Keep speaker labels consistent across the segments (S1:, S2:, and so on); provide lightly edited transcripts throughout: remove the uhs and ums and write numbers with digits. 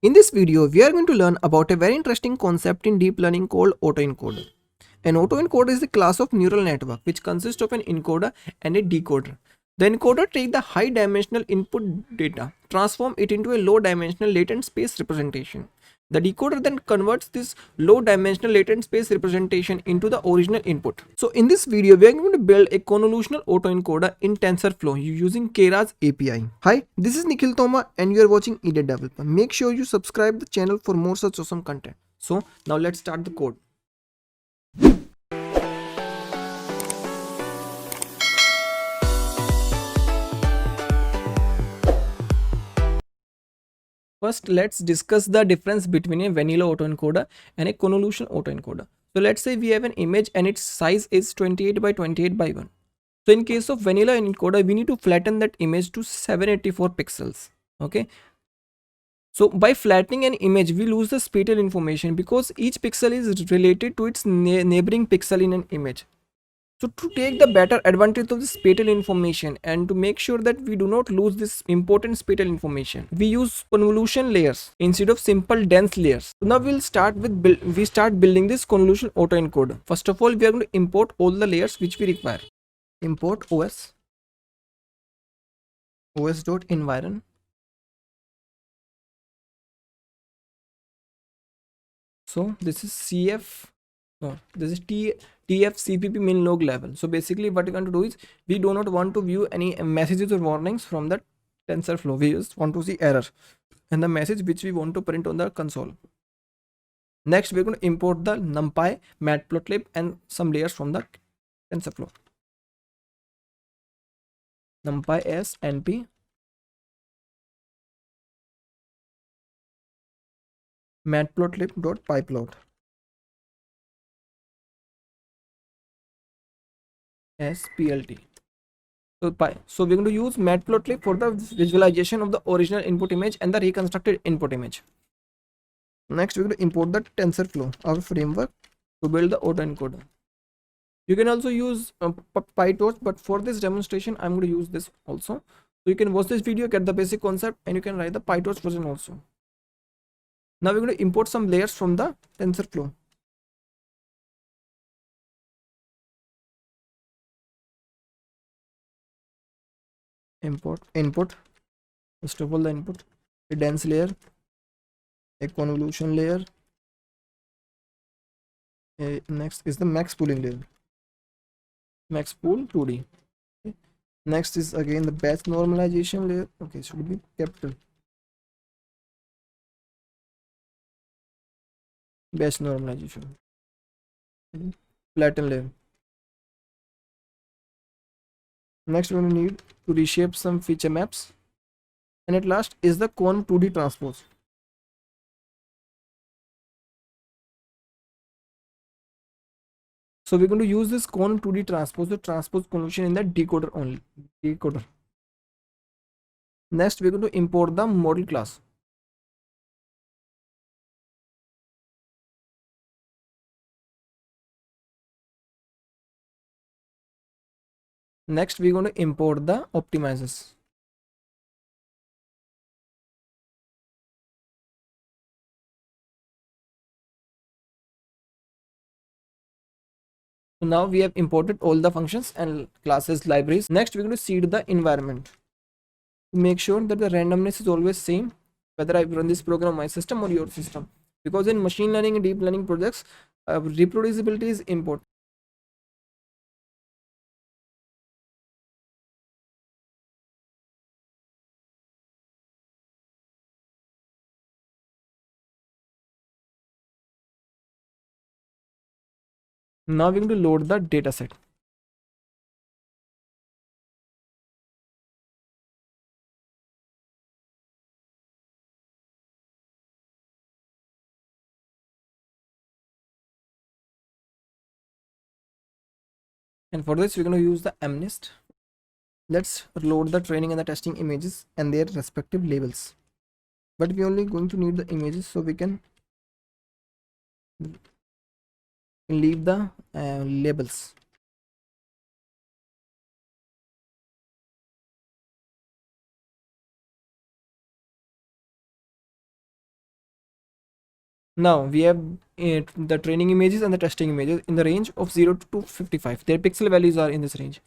S1: In this video, we are going to learn about a very interesting concept in deep learning called autoencoder. An autoencoder is a class of neural network which consists of an encoder and a decoder. The encoder takes the high dimensional input data, transform it into a low dimensional latent space representation. The decoder then converts this low dimensional latent space representation into the original input. So in this video, we are going to build a convolutional autoencoder in TensorFlow using Keras API. Hi, this is Nikhil Toma and you are watching EDA Developer. Make sure you subscribe the channel for more such awesome content. So now let's start the code. First, let's discuss the difference between a vanilla autoencoder and a convolutional autoencoder. So let's say we have an image and its size is 28 by 28 by 1. So in case of vanilla encoder, we need to flatten that image to 784 pixels. Okay. So by flattening an image, we lose the spatial information because each pixel is related to its neighboring pixel in an image. So to take the better advantage of the spatial information and to make sure that we do not lose this important spatial information, we use convolution layers instead of simple dense layers. So now we'll start with building this convolution autoencoder. First of all, we are going to import all the layers which we require. Import os.environ. So this is this is TFCPP min log level. So basically what we're going to do is we do not want to view any messages or warnings from the TensorFlow. We just want to see error and the message which we want to print on the console. Next, we're going to import the NumPy, Matplotlib and some layers from the TensorFlow. NumPy s np matplotlib.pyplot splt. So we're going to use Matplotlib for the visualization of the original input image and the reconstructed input image. Next, we're going to import the TensorFlow, our framework, to build the autoencoder. You can also use PyTorch, but for this demonstration, I'm going to use this also. So you can watch this video, get the basic concept, and you can write the PyTorch version also. Now we're going to import some layers from the TensorFlow. Import input. First of all, the input, a dense layer, a convolution layer. Next is the max pooling layer. Max pool 2D. Okay. Next is again the batch normalization layer. Okay, should be capital. Batch normalization. Flatten layer. Next, we're going to need to reshape some feature maps. And at last is the con 2D transpose. So we're going to use this con 2D transpose, the transpose convolution in the decoder only. Decoder. Next, we're going to import the model class. Next, we're going to import the optimizers. So now we have imported all the functions and classes libraries. Next, we're going to seed the environment to make sure that the randomness is always same, whether I run this program on my system or your system. Because in machine learning and deep learning projects, reproducibility is important. Now we're going to load the dataset. And for this, we're going to use the MNIST. Let's load the training and the testing images and their respective labels. But we're only going to need the images, so we can leave the labels. Now we have the training images and the testing images in the range of 0 to 255. Their pixel values are in this range.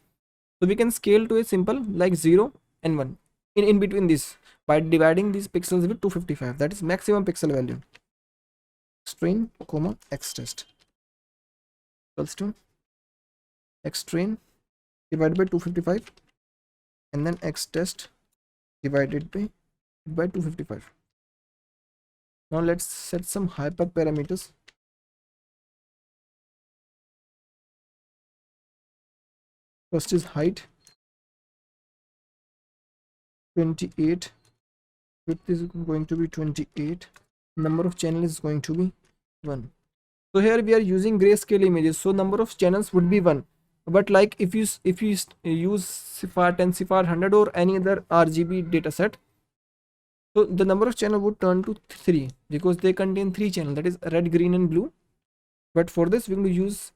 S1: So we can scale to a simple like 0 and 1 in between this by dividing these pixels with 255. That is maximum pixel value. Xtrain, comma, xtest equals to xtrain divided by 255 and then xtest divided by 255. Now let's set some hyperparameters. First is height 28, width is going to be 28, number of channels is going to be 1. So here we are using grayscale images, so number of channels would be 1. But like if you use CIFAR 10, CIFAR 100 or any other RGB dataset, so the number of channel would turn to 3 because they contain 3 channels, that is red, green and blue. But for this we're going to use,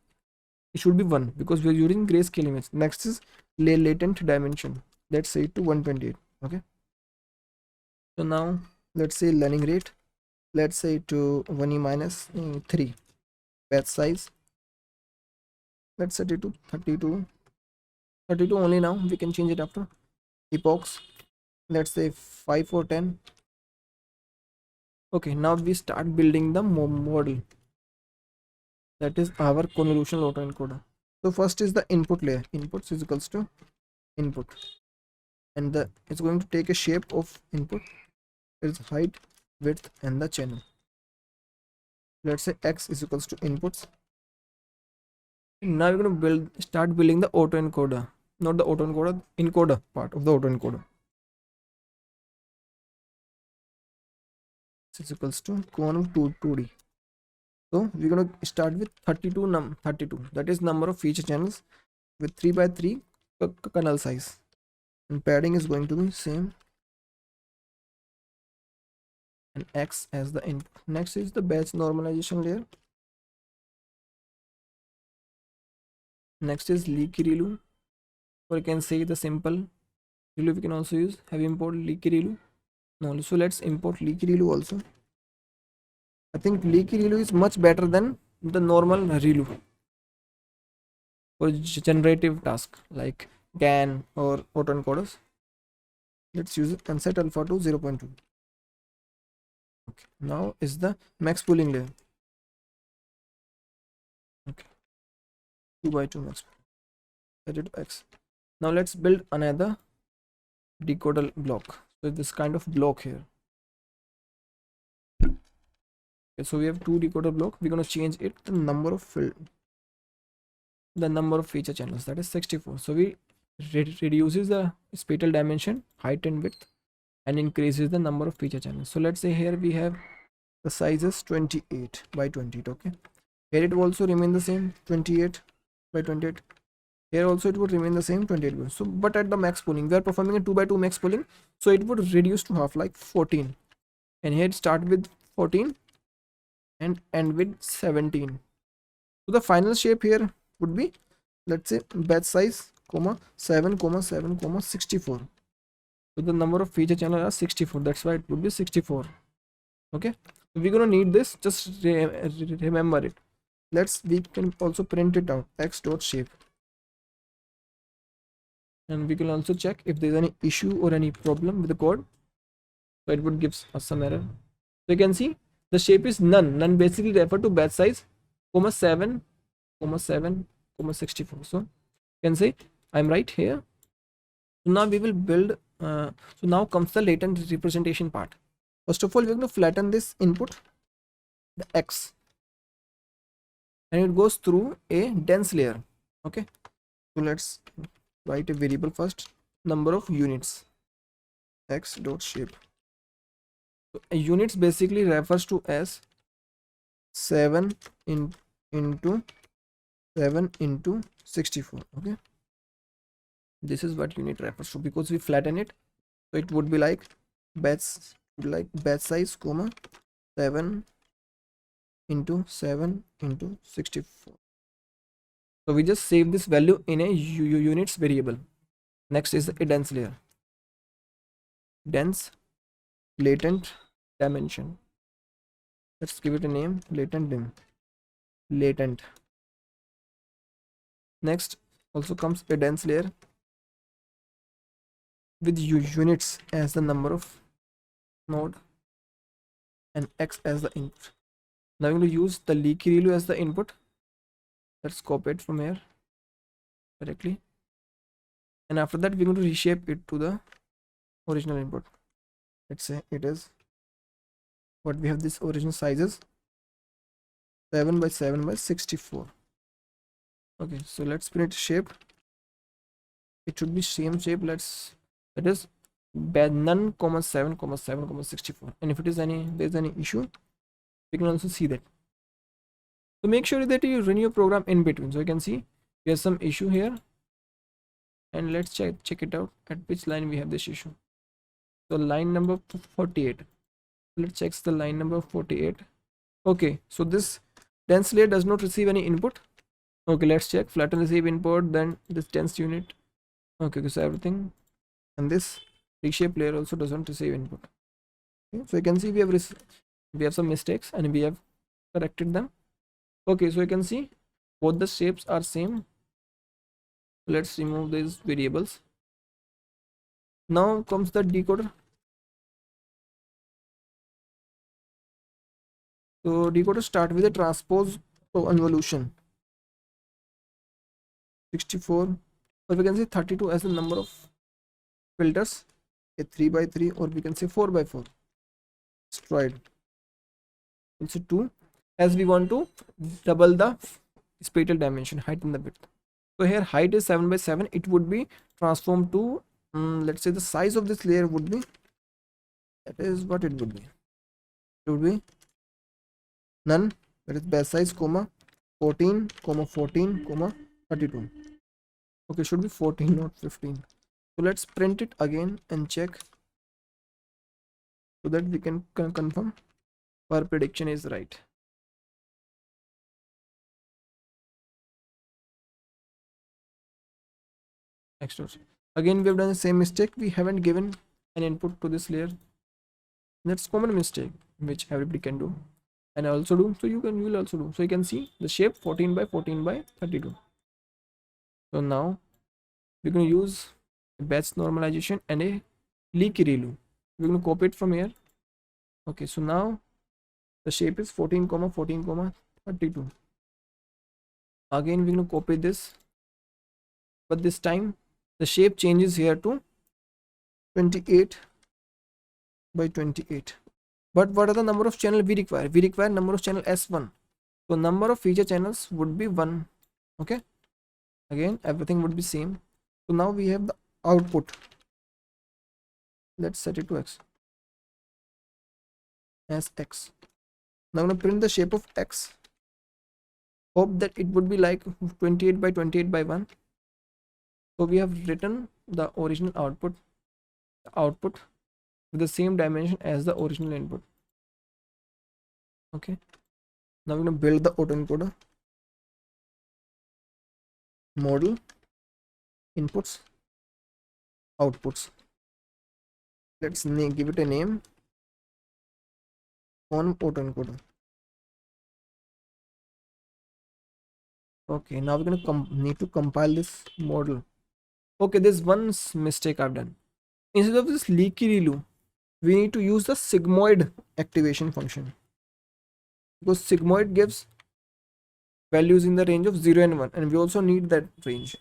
S1: it should be 1 because we're using grayscale image. Next is latent dimension, let's say to 128. Okay, so now let's say learning rate, let's say to 1e minus 3. Batch size, let's set it to 32 only. Now we can change it after. Epochs, let's say 5 or 10. Okay, now we start building the model, that is our convolutional autoencoder. So first is the input layer. Inputs is equals to input, and it's going to take a shape of input. It's height, width and the channel. Let's say x is equals to inputs. Now we're going to start building the autoencoder, not the autoencoder, encoder part of the autoencoder. This is equals to conv 2d. So we're going to start with 32, that is number of feature channels with 3 by 3 kernel size, and padding is going to be same, and x as the input. Next is the batch normalization layer. Next is leaky relu, or you can say the simple relu. We can also use have import leaky relu. No, so let's import leaky relu also. I think leaky relu is much better than the normal relu for generative task like GAN or autoencoders. Let's use it and set alpha to 0.2. Okay, now is the max pooling layer. Okay, 2 by 2 max, set it to x. Now let's build another decoder block. So this kind of block here. Okay, so we have 2 decoder block. We're going to change it the number of feature channels, that is 64. So we reduces the spatial dimension, height and width, and increases the number of feature channels. So let's say here we have the size is 28 by 28. Okay, here it will also remain the same 28 by 28. Here also it would remain the same 28. So but at the max pooling we are performing a 2 by 2 max pooling, so it would reduce to half, like 14, and here it start with 14 and end with 17. So the final shape here would be, let's say batch size, 7, 7, 64. So the number of feature channels are 64, that's why it would be 64. Okay, so we're gonna need this, just remember it. We can also print it out, x dot shape, and we can also check if there's any issue or any problem with the code. So it would give us some error. So you can see the shape is none basically refer to batch size, 7, 7, 64. So you can say I'm right here. So now we will build so now comes the latent representation part. First of all, we're going to flatten this input, the x, and it goes through a dense layer. Okay, so let's write a variable first, number of units, x dot shape. So units basically refers to as 7 into 7 into 64. Okay, this is what unit refers to, because we flatten it, so it would be like batch size, 7 into 7 into 64. So we just save this value in a units variable. Next is a dense layer, dense latent dimension. Let's give it a name, latent dim, latent. Next also comes a dense layer with units as the number of node and x as the input. Now I'm going to use the leaky ReLU as the input. Let's copy it from here directly, and after that we're going to reshape it to the original input. Let's say it is what we have, this original sizes 7 by 7 by 64. Okay, so let's print shape. It should be same shape. Let's, that is none comma 7 comma 7 comma 64, and if it is there's any issue, we can also see that. So make sure that you run your program in between. So you can see there's some issue here, and let's check it out at which line we have this issue. So line number 48. Let's check the line number 48. Okay, so this dense layer does not receive any input. Okay, let's check flatten receive input, then this dense unit. Okay, so everything, and this reshape layer also doesn't receive input. Okay, so you can see we have some mistakes and we have corrected them. Okay, so you can see both the shapes are same. Let's remove these variables. Now comes the decoder. So decoder start with a transpose convolution 64, or we can say 32 as the number of filters, a 3 by 3, or we can say 4 by 4. Destroyed. Also 2, as we want to double the spatial dimension, height and the width. So here height is 7 by 7. It would be transformed to let's say the size of this layer would be, that is what it would be. It would be none, that is base size comma 14 comma 14 comma 32. Okay, should be 14 not 15. So let's print it again and check, so that we can confirm our prediction is right. Extras. Again we have done the same mistake. We haven't given an input to this layer. That's common mistake which everybody can do, and I also do. So you will also do. So you can see the shape 14 by 14 by 32. So now we're going to use a batch normalization and a leaky ReLU. We're going to copy it from here. Okay, so now the shape is 14 comma 14 comma 32. Again we're going to copy this, but this time the shape changes here to 28 by 28. But what are the number of channel we require? We require number of channel S1. So number of feature channels would be 1. Okay, again everything would be same. So now we have the output. Let's set it to x as x. Now I'm going to print the shape of x. Hope that it would be like 28 by 28 by 1. So we have written the original output with the same dimension as the original input. Okay, now we're going to build the autoencoder. Model, inputs, outputs. Let's give it a name, on autoencoder. Okay, now we're going to need to compile this model. Okay, there's one mistake I've done. Instead of this leaky ReLU, we need to use the sigmoid activation function, because sigmoid gives values in the range of 0 and 1, and we also need that range.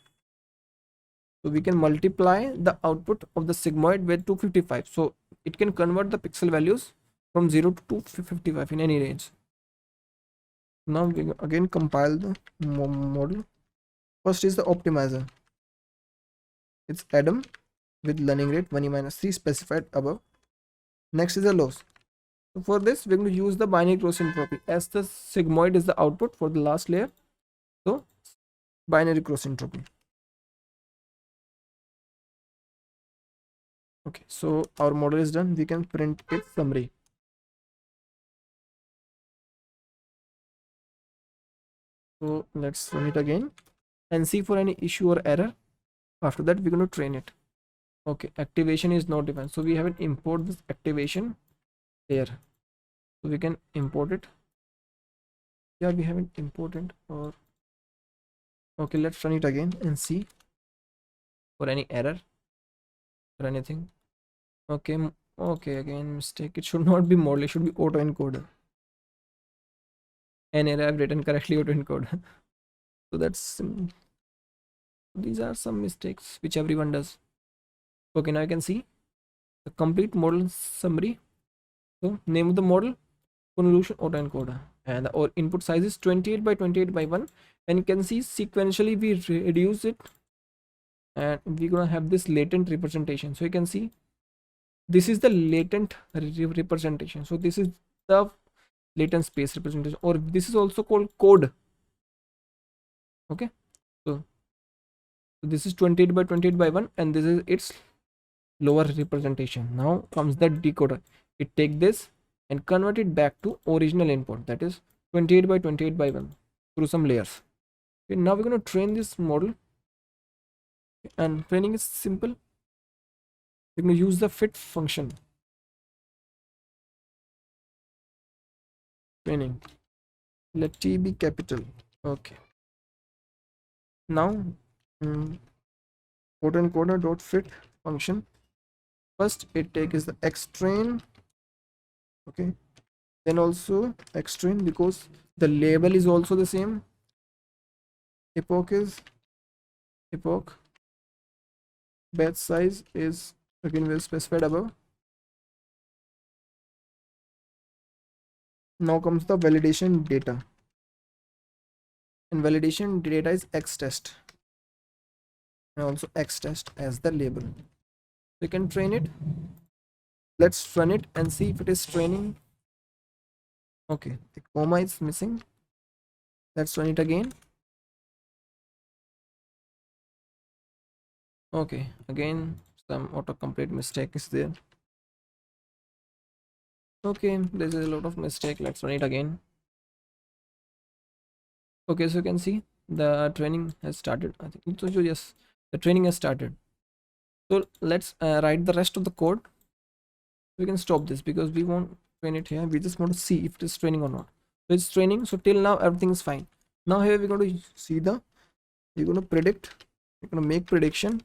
S1: So we can multiply the output of the sigmoid with 255, so it can convert the pixel values from 0 to 255 in any range. Now we again compile the model. First is the optimizer. It's Adam with learning rate 1e minus 3 specified above. Next is the loss. So for this we're going to use the binary cross entropy, as the sigmoid is the output for the last layer. So binary cross entropy. Okay, so our model is done. We can print its summary. So let's run it again and see for any issue or error. After that we're going to train it. Okay, activation is not defined, so we haven't import this activation here. So we can import it. Yeah, we haven't imported. Or okay, let's run it again and see for any error or anything. Okay, okay, again mistake. It should not be model, it should be autoencoder. An error, I've written correctly autoencoder. So that's these are some mistakes which everyone does. Okay, now you can see the complete model summary. So name of the model, convolutional autoencoder, and our input size is 28 by 28 by 1, and you can see sequentially we reduce it, and we're gonna have this latent representation. So you can see this is the latent representation. So this is the latent space representation, or this is also called code. Okay, so this is 28 by 28 by 1, and this is its lower representation. Now comes the decoder. It take this and convert it back to original input, that is 28 by 28 by 1 through some layers. Okay, now we're going to train this model, and training is simple. We're going to use the fit function. Training, let t be capital. Okay, now autoencoder dot fit function, first it takes the x train. Okay, then also x train, because the label is also the same. Epoch is epoch, batch size is again well specified above. Now comes the validation data, and validation data is x test, and also x test as the label. We can train it. Let's run it and see if it is training. Okay, the comma is missing. Let's run it again. Okay, again some autocomplete mistake is there. Okay, there's a lot of mistake. Let's run it again. Okay, so you can see the training has started. I think so. Yes, the training has started. So let's write the rest of the code. We can stop this because we won't train it here. We just want to see if it is training or not. So it's training. So till now everything is fine. Now here we're going to see we're going to predict, we're going to make prediction,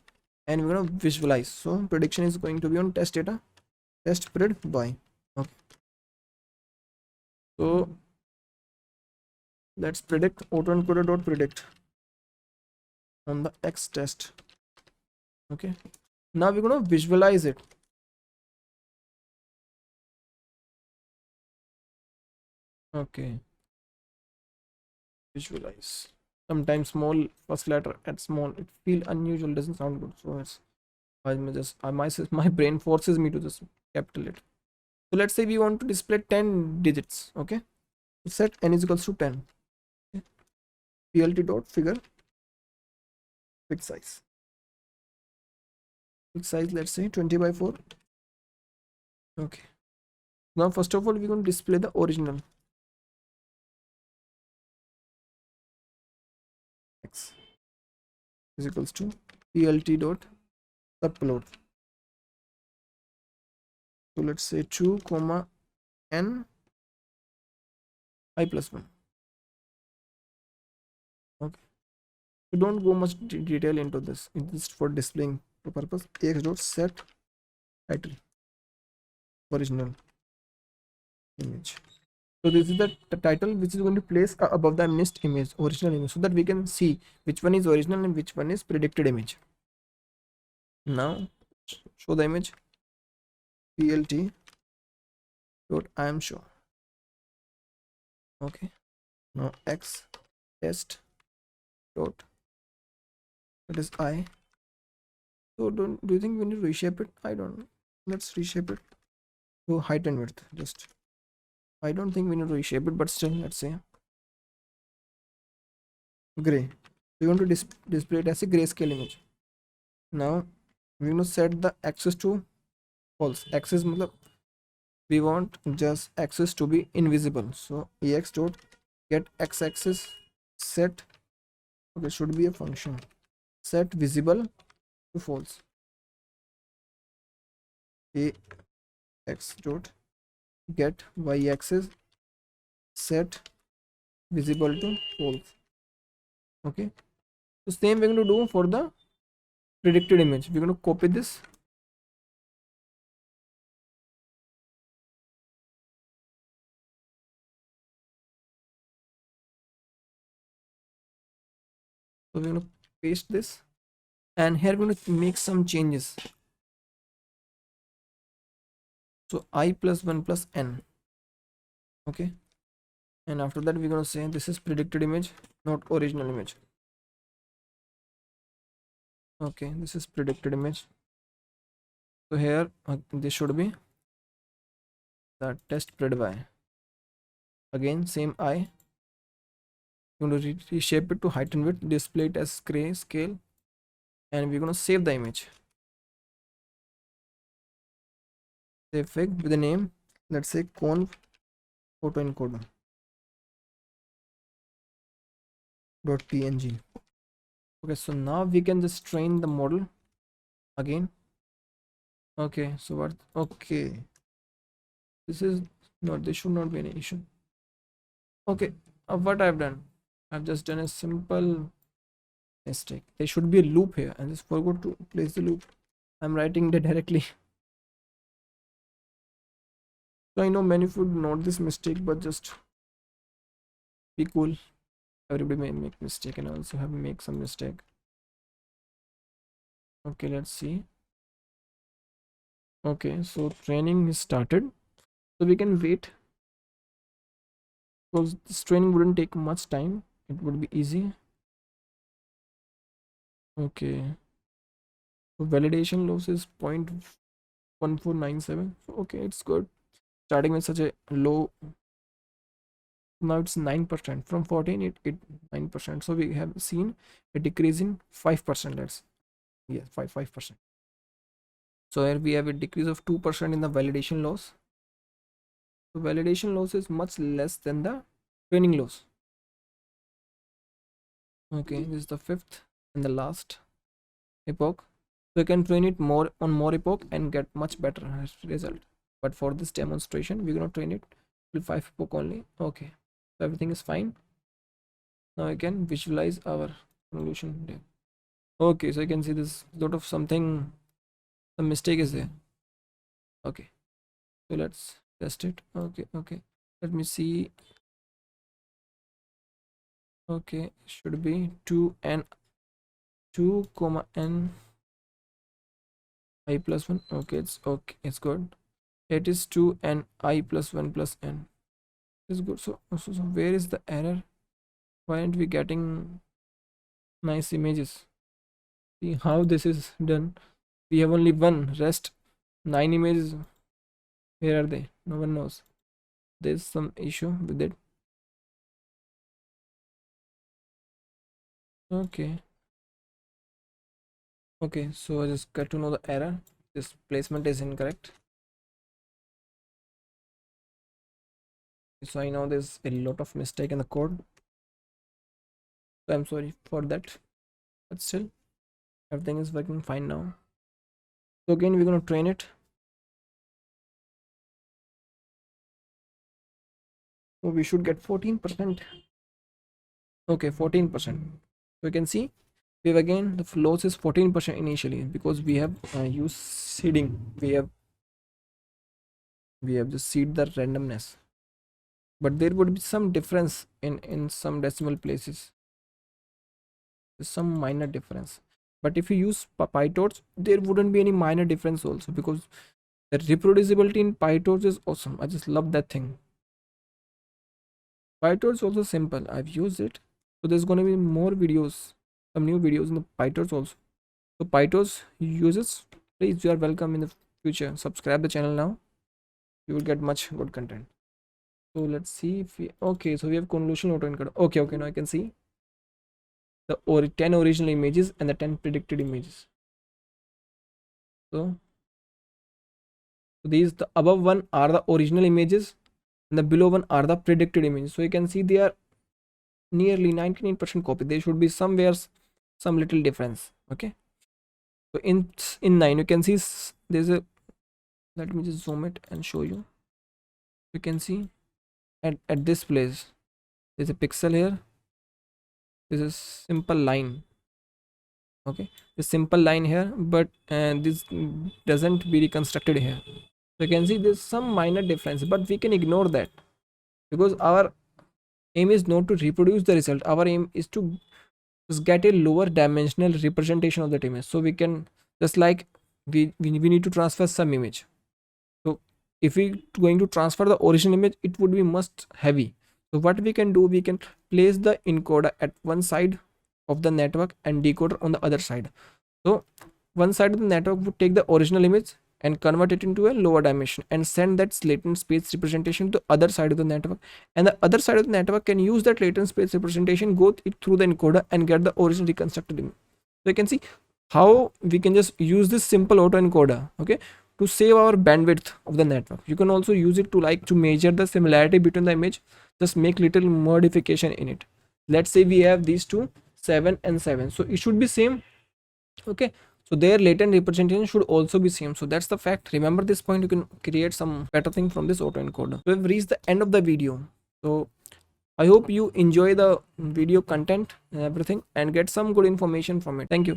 S1: and we're going to visualize. So prediction is going to be on test data, test pred by. Okay, so let's predict autoencoder dot predict on the x test. Okay, now we're going to visualize it. Okay, visualize. Sometimes small first letter at small, it feel unusual, doesn't sound good. So it's my brain forces me to just capital it. So let's say we want to display 10 digits. Okay, set n is equals to 10. Okay. plt dot figure fixed size. Fixed size, let's say 20 by 4. Okay, now first of all we're going to display the original x is equals to plt dot subplot. So let's say 2 comma n I plus 1. Okay, so don't go much detail into this. It's just for displaying purpose. Ax dot set title original image. So this is the title which is going to place above the missed image, original image, so that we can see which one is original and which one is predicted image. Now show the image, plt dot I am show. Okay, now x test dot, that is I. So do you think we need to reshape it? I don't know. Let's reshape it to height and width. Just I don't think we need to reshape it, but still let's say gray. We want to display it as a grayscale image. Now we want to set the axis to false. Axis means we want just axis to be invisible. So ax dot get x-axis set. Okay, should be a function, set visible to false. Ax dot get y-axis set visible to false. Okay, so same we're going to do for the predicted image. We're going to copy this. So we're going to paste this, and here we're going to make some changes. So I plus 1 plus n. Okay, and after that we're going to say this is predicted image, not original image. Okay, this is predicted image. So here this should be the test pred by. Again same I. We're going to reshape it to height and width, display it as gray scale, and we're going to save the image. Save fig with the name, let's say conv autoencoder .png. Okay, so now we can just train the model again. Okay, so what? Okay, this is not, this should not be an issue. Okay, what I've done, I've just done a simple mistake. There should be a loop here, and just forgot to place the loop. I'm writing it directly. So I know many would note this mistake, but just be cool. Everybody may make mistake, and also have make some mistake. Okay, let's see. Okay, so training is started, so we can wait because this training wouldn't take much time. It would be easy. Okay, so validation loss is 0.1497. So okay, it's good. Starting with such a low, now it's 9% from 14, it 9%. So we have seen a decrease in 5%. Let's, yes, 5%. So here we have a decrease of 2% in the validation loss. So validation loss is much less than the training loss. Okay, this is the fifth and the last epoch. So you can train it more on more epoch and get much better result. But for this demonstration, we're gonna train it with 5 epoch only. Okay, so everything is fine. Now I can visualize our convolution there. Okay, so you can see this sort of something, some mistake is there. Okay, so let's test it. Okay, let me see. Okay, should be 2 and 2 comma n I plus 1. Okay, it's good. It is 2 and I plus 1 plus n. It's good. So where is the error? Why aren't we getting nice images? See how this is done. We have only one, rest 9 images. Where are they? No one knows. There's some issue with it. Okay, so I just got to know the error. This placement is incorrect. So I know there's a lot of mistake in the code, so I'm sorry for that, but still everything is working fine now. So again we're going to train it. So we should get 14%. Okay, 14%. So you can see we have again the loss is 14% initially because we have used seeding. We have just seed the randomness, but there would be some difference in some decimal places. There's some minor difference, but if you use PyTorch, there wouldn't be any minor difference also, because the reproducibility in PyTorch is awesome. I just love that thing. PyTorch is also simple. I've used it, so there's going to be more videos, some new videos in the PyTorch also. So PyTorch users, please, you are welcome in the future. Subscribe the channel now. You will get much good content. So let's see if we, okay, so we have convolutional autoencoder. Okay, now I can see the 10 original images and the 10 predicted images. So these, the above one are the original images and the below one are the predicted images. So you can see they are nearly 99% copy. There should be somewhere some little difference. Okay, so in 9 you can see there's a, let me just zoom it and show you. You can see at this place there's a pixel here. This is simple line. Okay, the simple line here, but this doesn't be reconstructed here. So you can see there's some minor difference, but we can ignore that because our aim is not to reproduce the result. Our aim is to just get a lower dimensional representation of that image. So we can just like we need to transfer some image. So if we going to transfer the original image, it would be much heavy. So what we can do, we can place the encoder at one side of the network and decoder on the other side. So one side of the network would take the original image and convert it into a lower dimension and send that latent space representation to the other side of the network, and the other side of the network can use that latent space representation, go it through the encoder and get the original reconstructed image. So you can see how we can just use this simple autoencoder, okay, to save our bandwidth of the network. You can also use it to like to measure the similarity between the image, just make little modification in it. Let's say we have these two, 7 and 7, so it should be same. Okay, so their latent representation should also be same. So that's the fact. Remember this point. You can create some better thing from this autoencoder. So we've reached the end of the video. So I hope you enjoy the video content and everything and get some good information from it. Thank you.